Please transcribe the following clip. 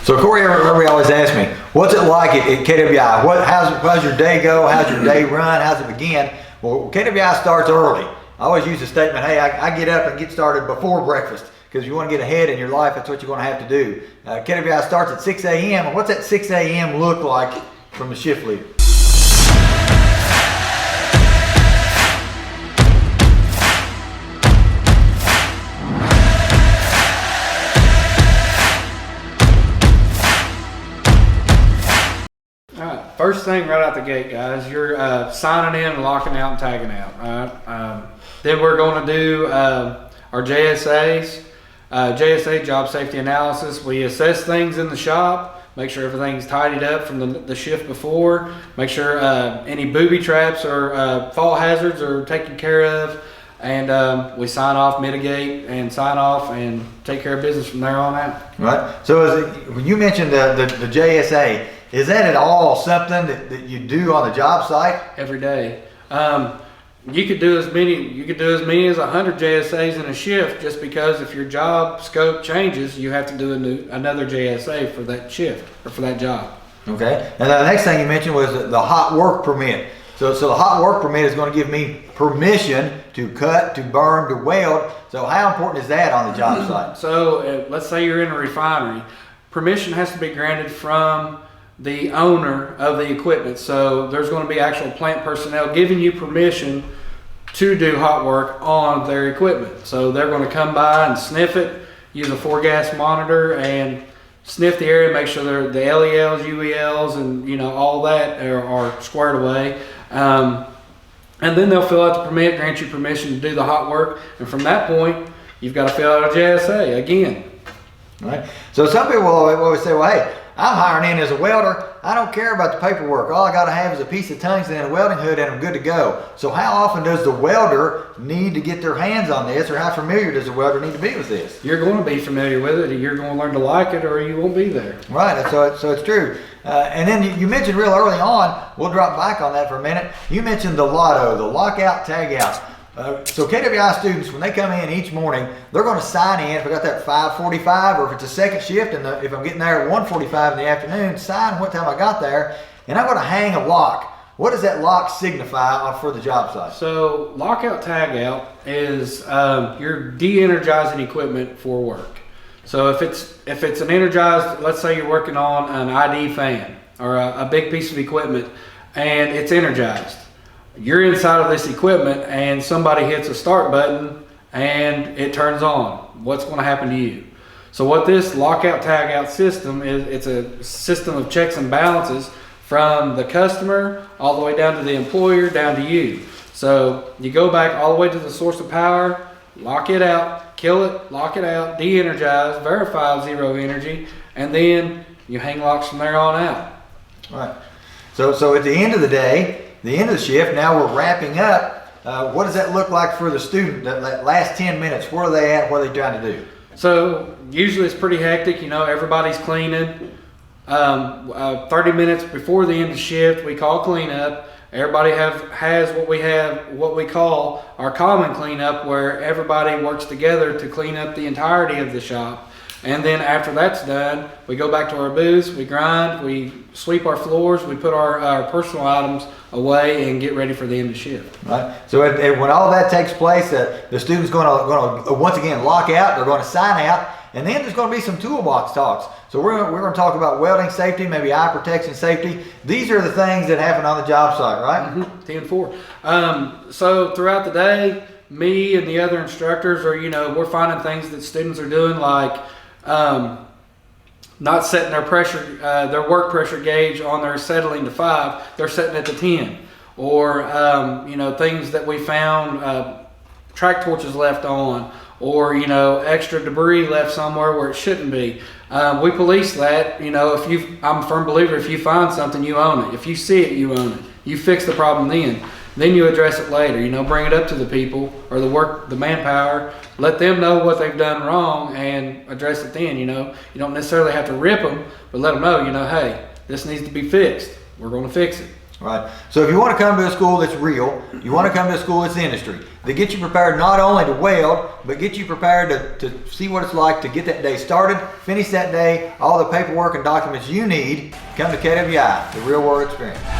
So Corey, everybody always asks me, what's it like at KWI? How's your day go? How's your day run? How's it begin? Well, KWI starts early. I always use the statement, hey, I get up and get started before breakfast, because if you want to get ahead in your life, that's what you're going to have to do. KWI starts at 6 a.m. And what's that 6 a.m. look like from the shift leader? First thing right out the gate, guys, you're signing in, locking out, and tagging out. Right? Then we're going to do our JSAs, JSA, job safety analysis. We assess things in the shop, make sure everything's tidied up from the shift before, make sure any booby traps or fall hazards are taken care of, and we sign off, mitigate, and sign off, and take care of business from there on out. Right. So when you mentioned the JSA, is that at all something that you do on the job site? Every day. You could do as many as 100 JSAs in a shift, just because if your job scope changes, you have to do another JSA for that shift or for that job. Okay. And the next thing you mentioned was the hot work permit. So the hot work permit is going to give me permission to cut, to burn, to weld. So how important is that on the job site? So let's say you're in a refinery. Permission has to be granted from the owner of the equipment. So there's going to be actual plant personnel giving you permission to do hot work on their equipment. So they're going to come by and sniff it, use a 4-gas monitor and sniff the area, make sure the LELs, UELs, and all that are squared away. And then they'll fill out the permit, grant you permission to do the hot work. And from that point, you've got to fill out a JSA again. Right. So some people always say, well, hey, I'm hiring in as a welder. I don't care about the paperwork. All I got to have is a piece of tungsten and a welding hood and I'm good to go. So how often does the welder need to get their hands on this, or how familiar does the welder need to be with this? You're going to be familiar with it. You're going to learn to like it, or you won't be there. Right, so it's true. And then you mentioned real early on, we'll drop back on that for a minute. You mentioned the lotto, the lockout, tagout. So KWI students, when they come in each morning, they're going to sign in. If I got that 5:45, or if it's a second shift, and if I'm getting there at 1:45 in the afternoon, sign what time I got there, and I'm going to hang a lock. What does that lock signify for the job site? So lockout, tagout is you're de-energizing equipment for work. So if it's an energized, let's say you're working on an ID fan or a big piece of equipment, and it's energized. You're inside of this equipment and somebody hits a start button and it turns on. What's going to happen to you? So what this lockout tagout system is, it's a system of checks and balances from the customer all the way down to the employer, down to you. So you go back all the way to the source of power, lock it out, kill it, lock it out, de-energize, verify zero energy, and then you hang locks from there on out. All right. So at the end of the day, the end of the shift, now we're wrapping up. What does that look like for the student, that last 10 minutes? Where are they at? What are they trying to do? So usually it's pretty hectic. Everybody's cleaning. 30 minutes before the end of the shift, we call cleanup. Everybody has what we call our common cleanup, where everybody works together to clean up the entirety of the shop. And then after that's done, we go back to our booths, we grind, we sweep our floors, we put our personal items away and get ready for the end of the shift. Right. So when all that takes place, the student's going to once again lock out, they're going to sign out, and then there's going to be some toolbox talks. So we're going to talk about welding safety, maybe eye protection safety. These are the things that happen on the job site, right? Mm-hmm. 10-4. So throughout the day, me and the other instructors are, we're finding things that students are doing, like not setting their work pressure gauge on their settling to 5, they're setting it to 10. Or things that we found, track torches left on, or extra debris left somewhere where it shouldn't be. We police that. I'm a firm believer, if you find something, you own it. If you see it, you own it. You fix the problem then you address it later. Bring it up to the people or the manpower, let them know what they've done wrong and address it then. You don't necessarily have to rip them, but let them know, hey, this needs to be fixed. We're going to fix it. Right. So if you want to come to a school that's real, you want to come to a school that's industry, that gets you prepared not only to weld, but get you prepared to see what it's like to get that day started, finish that day, all the paperwork and documents you need, come to KWI, the real world experience.